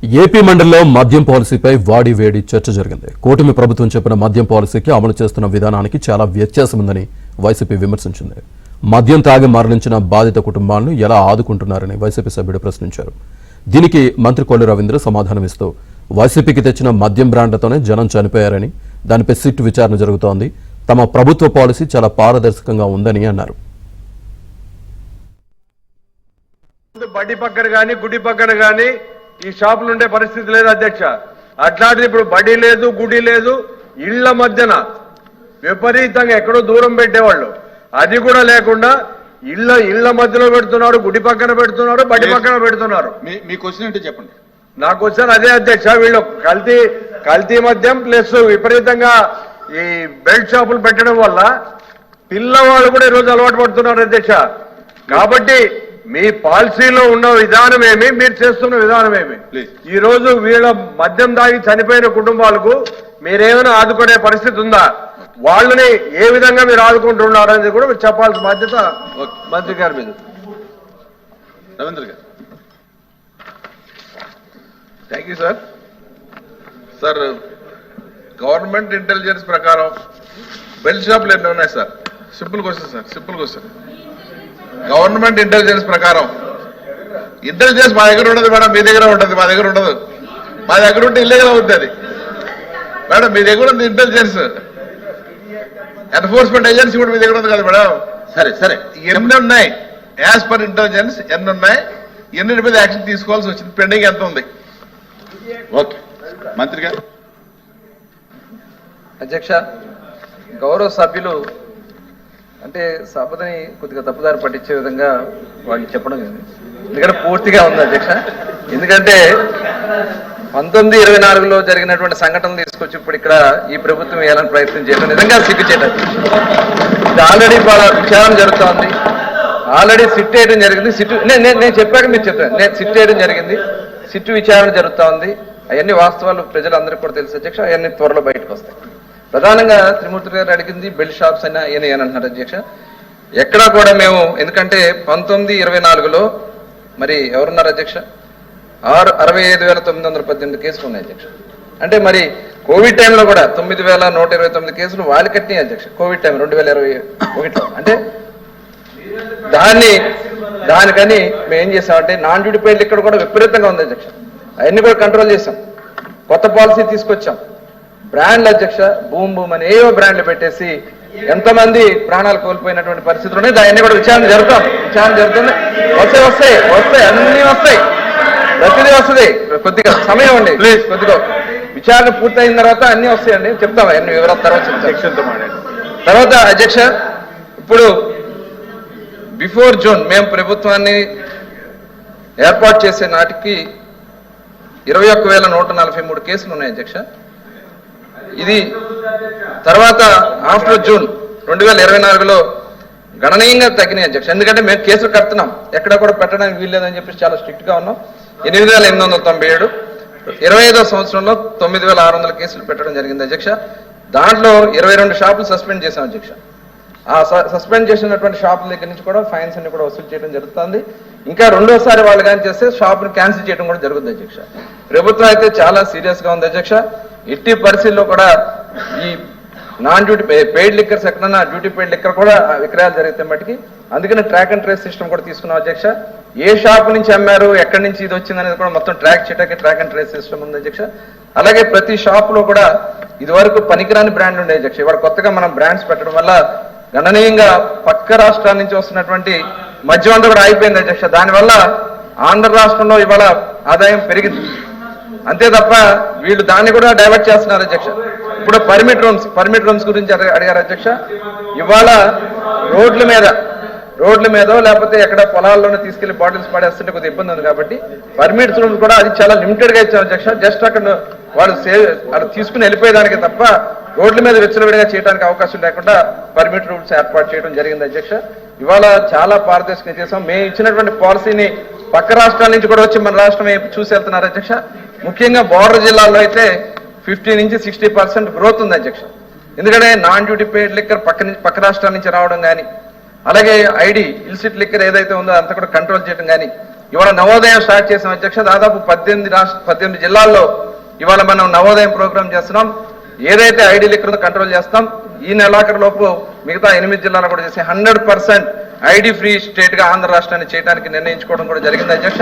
AP మండలిలో మద్యం పాలసీపై వాడి వేడి చర్చ జరిగింది. కూటమి ప్రభుత్వం చెప్పిన మద్యం పాలసీకి అమలు చేస్తున్న విధానానికి చాలా వ్యత్యాసం ఉందని వైసీపీ విమర్శించింది. మద్యం తాగి మరణించిన బాధిత కుటుంబాలను ఎలా ఆదుకుంటున్నారని వైసీపీ సభ్యుడు ప్రశ్నించారు. దీనికి మంత్రి కొల్లు రవీంద్ర సమాధానమిస్తూ వైసీపీకి తెచ్చిన మద్యం బ్రాండ్లతోనే జనం చనిపోయారని, దానిపై సిట్ విచారణ జరుగుతోంది, తమ ప్రభుత్వ పాలసీ చాలా పారదర్శకంగా ఉందని అన్నారు. బడ్డీ పక్కన కానీ గుడి పక్కన కానీ ఈ షాపులు ఉండే పరిస్థితి లేదు అధ్యక్ష. అట్లాంటిది ఇప్పుడు బడి లేదు, గుడి లేదు, ఇళ్ల మధ్యన విపరీతంగా ఎక్కడో దూరం పెట్టేవాళ్ళు, అది కూడా లేకుండా ఇళ్ల మధ్యలో పెడుతున్నారు, గుడి పక్కన పెడుతున్నారు, బడి పక్కన పెడుతున్నారు. మీ క్వశ్చన్ ఏంటో చెప్పండి. నా క్వశ్చన్ అదే అధ్యక్ష. వీళ్ళు కల్తీ మద్యం ప్లస్ విపరీతంగా ఈ బెల్ట్ షాపులు పెట్టడం వల్ల పిల్లవాళ్ళు కూడా ఈరోజు అలవాటు పడుతున్నారు అధ్యక్ష. కాబట్టి మీ పాలసీలో ఉన్న విధానం ఏమి, మీరు చేస్తున్న విధానం ఏమి? ఈ రోజు వీళ్ళ మద్యం దాగి చనిపోయిన కుటుంబాలకు మీరేమైనా ఆదుకునే పరిస్థితి ఉందా? వాళ్ళని ఏ విధంగా మీరు ఆదుకుంటున్నారు అనేది కూడా మీరు చెప్పాల్సిన బాధ్యత మంత్రి గారి మీద. రవీంద్ర గారు. Thank you sir. Sir, government intelligence ప్రకారం బెల్ట్ షాపులు ఎన్ని ఉన్నాయి sir? Simple question sir, simple question. Government intelligence ప్రకారం, ఇంటెలిజెన్స్ మా దగ్గర ఉండదు మేడం, మీ దగ్గర ఉంటుంది, మా దగ్గర ఉండదు. మా దగ్గర ఉంటే ఇల్లీగల్ అవుతుంది మేడం. మీ దగ్గర ఉంది ఇంటెలిజెన్స్, ఎన్ఫోర్స్మెంట్ ఏజెన్సీ కూడా మీ దగ్గర ఉంది కదా మేడం. సరే సరే, ఎన్ని ఉన్నాయి యాజ్ పర్ ఇంటెలిజెన్స్, ఎన్ని ఉన్నాయి, ఎన్నిటి మీద యాక్షన్ తీసుకోవాల్సి వచ్చింది, పెండింగ్ ఎంత ఉంది? ఓకే, మంత్రి గారు. అధ్యక్ష, గౌరవ సభ్యులు అంటే సభని కొద్దిగా తప్పుదారి పట్టించే విధంగా వాళ్ళు చెప్పడం ఎందుకంటే పూర్తిగా ఉంది అధ్యక్ష. ఎందుకంటే 1924లో జరిగినటువంటి సంఘటనలు తీసుకొచ్చి ఇప్పుడు ఇక్కడ ఈ ప్రభుత్వం వేయాలని ప్రయత్నం చేయడం నిజంగా సిగ్గుచేట. ఇది ఆల్రెడీ విచారణ జరుగుతోంది, ఆల్రెడీ సిట్ వేయడం జరిగింది. నేను చెప్పాక మీరు చెప్పాను, నేను సిట్ వేయడం జరిగింది, సిట్ విచారణ జరుగుతూ ఉంది. అవన్నీ వాస్తవాలు ప్రజలందరికీ కూడా తెలుసు అధ్యక్ష. అవన్నీ త్వరలో బయటకు వస్తాయి. ప్రధానంగా త్రిమూర్తి గారు అడిగింది బెల్ట్ షాప్స్ అయినా అని అంటున్నారు అధ్యక్ష. ఎక్కడా కూడా మేము, ఎందుకంటే 1924లో మరి ఎవరున్నారు అధ్యక్ష, 65,918 కేసులు ఉన్నాయి అధ్యక్ష. అంటే మరి కోవిడ్ టైంలో కూడా 9,129 కేసులు వాళ్ళు కట్టినాయి అధ్యక్ష. కోవిడ్ టైం 2021లో. అంటే దానికని మేము ఏం చేసామంటే నాన్ డ్యూటీ పెయిడ్ ఇక్కడ కూడా విపరీతంగా ఉంది అధ్యక్ష. అవన్నీ కూడా కంట్రోల్ చేసాం, కొత్త పాలసీ తీసుకొచ్చాం. బ్రాండ్లు అధ్యక్ష, భూమ్ అని ఏవో బ్రాండ్లు పెట్టేసి ఎంతమంది ప్రాణాలు కోల్పోయినటువంటి పరిస్థితులు ఉన్నాయి. దాన్ని కూడా విచారణ జరుగుతుంది. వస్తాయి అన్ని వస్తాయి, ప్రతిదీ వస్తుంది. కొద్దిగా సమయం అండి ప్లీజ్, కొద్దిగా విచారణ పూర్తయిన తర్వాత అన్ని వస్తాయండి, చెప్తాం అన్ని వివరాల తర్వాత అధ్యక్ష. ఇప్పుడు బిఫోర్ జూన్ మేము ప్రభుత్వాన్ని ఏర్పాటు చేసే నాటికి 21,143 కేసులు ఉన్నాయి అధ్యక్ష. ఇది తర్వాత ఆఫ్టర్ జూన్ 2024లో గణనీయంగా తగ్గినాయి అధ్యక్ష. ఎందుకంటే మేము కేసులు కడుతున్నాం, ఎక్కడ కూడా పెట్టడానికి వీల్లేదని చెప్పి చాలా స్ట్రిక్ట్ గా ఉన్నాం. 8,897, 25వ సంవత్సరంలో 9,600 కేసులు పెట్టడం జరిగింది అధ్యక్ష. దాంట్లో 22 షాపులు సస్పెండ్ చేశాం అధ్యక్ష. ఆ సస్పెండ్ చేసినటువంటి షాపుల దగ్గర నుంచి కూడా ఫైన్స్ అన్ని కూడా వసూలు చేయడం జరుగుతుంది. ఇంకా రెండోసారి వాళ్ళు కానీ చేస్తే షాపుని క్యాన్సిల్ చేయడం కూడా జరుగుతుంది అధ్యక్ష. ప్రభుత్వం అయితే చాలా సీరియస్ గా ఉంది అధ్యక్ష. ఎట్టి పరిస్థితుల్లో కూడా ఈ నాన్ డ్యూటీ పెయిడ్ లిక్కర్స్ ఎక్కడన్నా డ్యూటీ పెయిడ్ లిక్కర్ కూడా విక్రయాలు జరిగితే మటుకి, అందుకని ట్రాక్ అండ్ ట్రేస్ సిస్టమ్ కూడా తీసుకున్నాం అధ్యక్ష. ఏ షాప్ నుంచి అమ్మారు, ఎక్కడి నుంచి ఇది వచ్చింది అనేది కూడా మొత్తం ట్రాక్ చేయడానికి ట్రాక్ అండ్ ట్రేస్ సిస్టమ్ ఉంది అధ్యక్ష. అలాగే ప్రతి షాప్ లో కూడా ఇదివరకు పనికిరాని బ్రాండ్ ఉండే అధ్యక్ష. ఇవాళ కొత్తగా మనం బ్రాండ్స్ పెట్టడం వల్ల గణనీయంగా పక్క రాష్ట్రాల నుంచి వస్తున్నటువంటి మద్యం అంతా కూడా అయిపోయింది అధ్యక్ష. దానివల్ల ఆంధ్ర రాష్ట్రంలో ఇవాళ ఆదాయం పెరిగింది, అంతే తప్ప వీళ్ళు దాన్ని కూడా డైవర్ట్ చేస్తున్నారు అధ్యక్ష. ఇప్పుడు పర్మిట్ రూమ్స్ గురించి అడిగారు అధ్యక్ష. ఇవాళ రోడ్ల మీదో లేకపోతే ఎక్కడ పొలాల్లోనే తీసుకెళ్లి బాటిల్స్ పడేస్తుంటే కొద్దిగా ఇబ్బంది ఉంది. కాబట్టి పర్మిట్ రూమ్స్ కూడా అది చాలా లిమిటెడ్ గా ఇచ్చాం అధ్యక్ష. జస్ట్ అక్కడ వాళ్ళు తీసుకుని వెళ్ళిపోయేదానికి తప్ప రోడ్ల మీద విచ్చలవిడిగా చేయడానికి అవకాశం లేకుండా పర్మిట్ రూమ్స్ ఏర్పాటు చేయడం జరిగింది అధ్యక్ష. ఇవాళ చాలా పారదర్శకంగా చేసాం. మేము ఇచ్చినటువంటి పాలసీని పక్క రాష్ట్రాల నుంచి కూడా వచ్చి మన రాష్ట్రం చూసి వెళ్తున్నారు అధ్యక్ష. ముఖ్యంగా బోర్డర్ జిల్లాల్లో అయితే 50 నుంచి 60% గ్రోత్ ఉంది అధ్యక్ష. ఎందుకంటే నాన్ డ్యూటీ పెయిడ్ లిక్కర్ పక్క రాష్ట్రాల నుంచి రావడం కానీ, అలాగే ఐడి ఇల్సిట్ లిక్కర్ ఏదైతే ఉందో అంతా కూడా కంట్రోల్ చేయడం కానీ, ఇవాళ నవోదయం స్టార్ట్ చేసాం అధ్యక్ష. దాదాపు 18 జిల్లాల్లో ఇవాళ మనం నవోదయం ప్రోగ్రామ్ చేస్తున్నాం. ఏదైతే ఐడి లిక్కర్ కంట్రోల్ చేస్తాం, ఈ నెలాఖరు లోపు మిగతా 8 జిల్లాలు కూడా చేసి 100% ఐడి ఫ్రీ స్టేట్ గా ఆంధ్ర రాష్ట్రాన్ని చేయడానికి నిర్ణయించుకోవడం కూడా జరిగింది అధ్యక్ష.